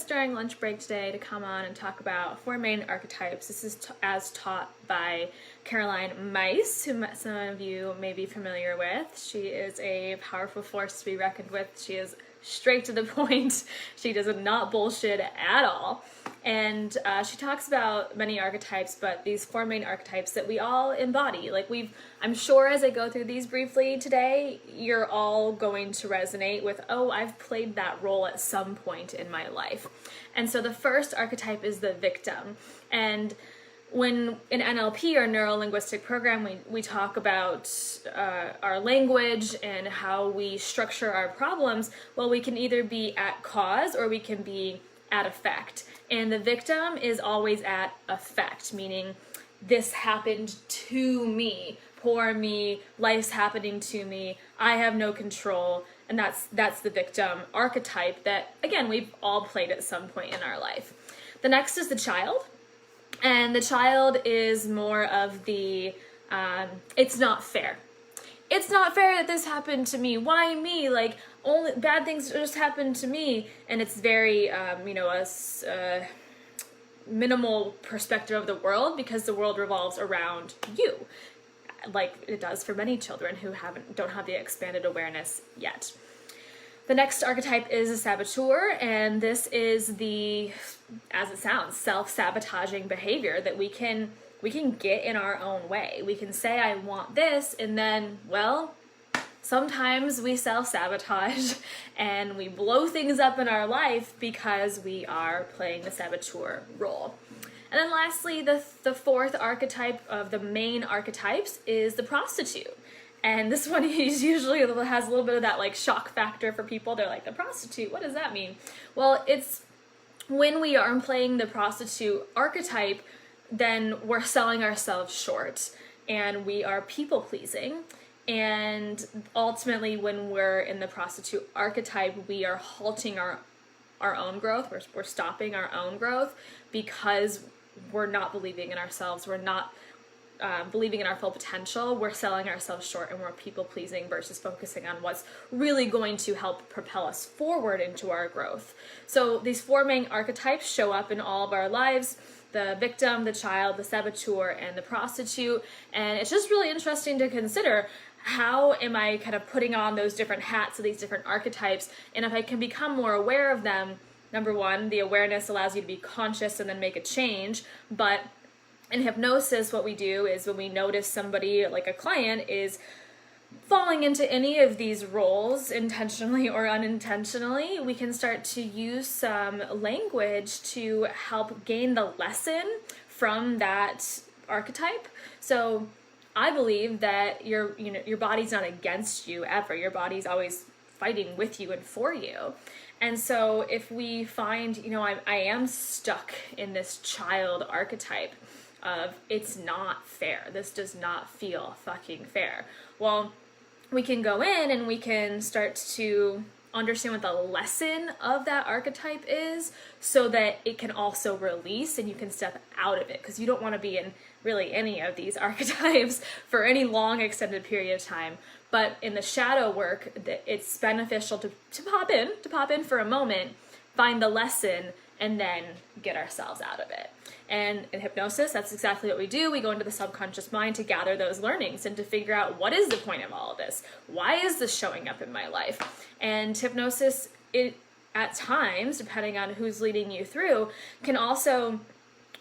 us during lunch break today to come on and talk about 4 main archetypes. This is as taught by Caroline Myss, who some of you may be familiar with. She is a powerful force to be reckoned with. She is straight to the point. She does not bullshit at all. And she talks about many archetypes, but these 4 main archetypes that we all embody. Like I'm sure as I go through these briefly today, you're all going to resonate with, oh, I've played that role at some point in my life. And so the first archetype is the victim. And when in NLP, or neuro-linguistic program, we talk about our language and how we structure our problems, well, we can either be at cause or we can be at effect. And the victim is always at effect, meaning this happened to me, poor me, life's happening to me, I have no control. And that's the victim archetype that, again, we've all played at some point in our life. The next is the child. And the child is more of the, it's not fair. It's not fair that this happened to me. Why me? Like, only bad things just happened to me. And it's very, a minimal perspective of the world, because the world revolves around you, like it does for many children who don't have the expanded awareness yet. The next archetype is a saboteur, and this is the, as it sounds, self-sabotaging behavior that we can get in our own way. We can say, I want this, and then, well, sometimes we self-sabotage and we blow things up in our life because we are playing the saboteur role. And then lastly, the 4th archetype of the main archetypes is the prostitute. And this one usually has a little bit of that like shock factor for people. They're like, the prostitute, what does that mean? Well, it's when we are playing the prostitute archetype, then we're selling ourselves short and we are people pleasing. And ultimately, when we're in the prostitute archetype, we are halting our own growth. We're stopping our own growth because we're not believing in ourselves. We're not believing in our full potential. We're selling ourselves short and we're people pleasing versus focusing on what's really going to help propel us forward into our growth. So these 4 main archetypes show up in all of our lives: the victim, the child, the saboteur, and the prostitute. And it's just really interesting to consider, how am I kind of putting on those different hats of these different archetypes? And if I can become more aware of them, number one, the awareness allows you to be conscious and then make a change. But in hypnosis, what we do is when we notice somebody, like a client, is falling into any of these roles, intentionally or unintentionally, we can start to use some language to help gain the lesson from that archetype. So I believe that your body's not against you ever. Your body's always fighting with you and for you. And so if we find, I am stuck in this child archetype of, it's not fair, this does not feel fucking fair. Well, we can go in and we can start to understand what the lesson of that archetype is, so that it can also release and you can step out of it, because you don't want to be in really any of these archetypes for any long extended period of time. But in the shadow work, it's beneficial to pop in for a moment, find the lesson, and then get ourselves out of it. And in hypnosis, that's exactly what we do. We go into the subconscious mind to gather those learnings and to figure out, what is the point of all of this? Why is this showing up in my life? And hypnosis, at times, depending on who's leading you through, can also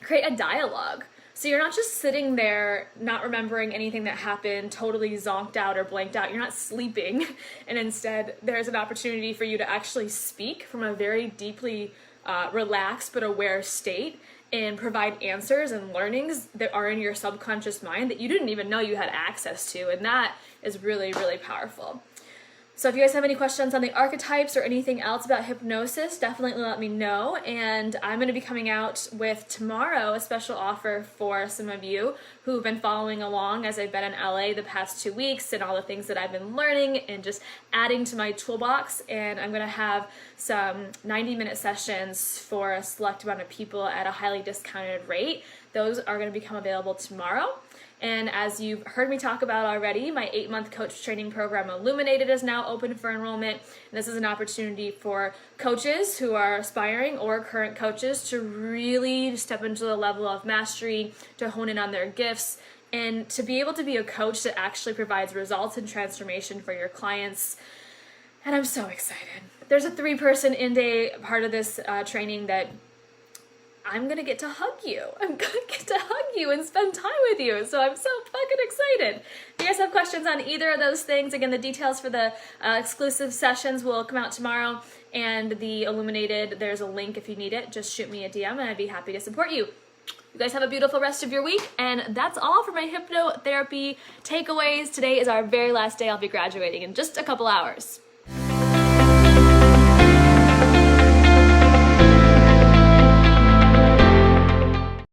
create a dialogue. So you're not just sitting there not remembering anything that happened, totally zonked out or blanked out. You're not sleeping. And instead, there's an opportunity for you to actually speak from a very deeply relaxed but aware state, and provide answers and learnings that are in your subconscious mind that you didn't even know you had access to. And that is really, really powerful. So if you guys have any questions on the archetypes or anything else about hypnosis, definitely let me know. And I'm going to be coming out with tomorrow a special offer for some of you who've been following along as I've been in LA the past 2 weeks, and all the things that I've been learning and just adding to my toolbox. And I'm going to have some 90-minute sessions for a select amount of people at a highly discounted rate. Those are going to become available tomorrow. And as you've heard me talk about already, my 8-month coach training program Illuminated is now open for enrollment. And this is an opportunity for coaches who are aspiring or current coaches to really step into the level of mastery, to hone in on their gifts, and to be able to be a coach that actually provides results and transformation for your clients. And I'm so excited. There's a 3-person in-day part of this training that I'm going to get to hug you. I'm going to get to hug you and spend time with you. So I'm so fucking excited. If you guys have questions on either of those things, again, the details for the exclusive sessions will come out tomorrow. And the Illuminated, there's a link if you need it. Just shoot me a DM and I'd be happy to support you. You guys have a beautiful rest of your week, and that's all for my hypnotherapy takeaways. Today is our very last day. I'll be graduating in just a couple hours.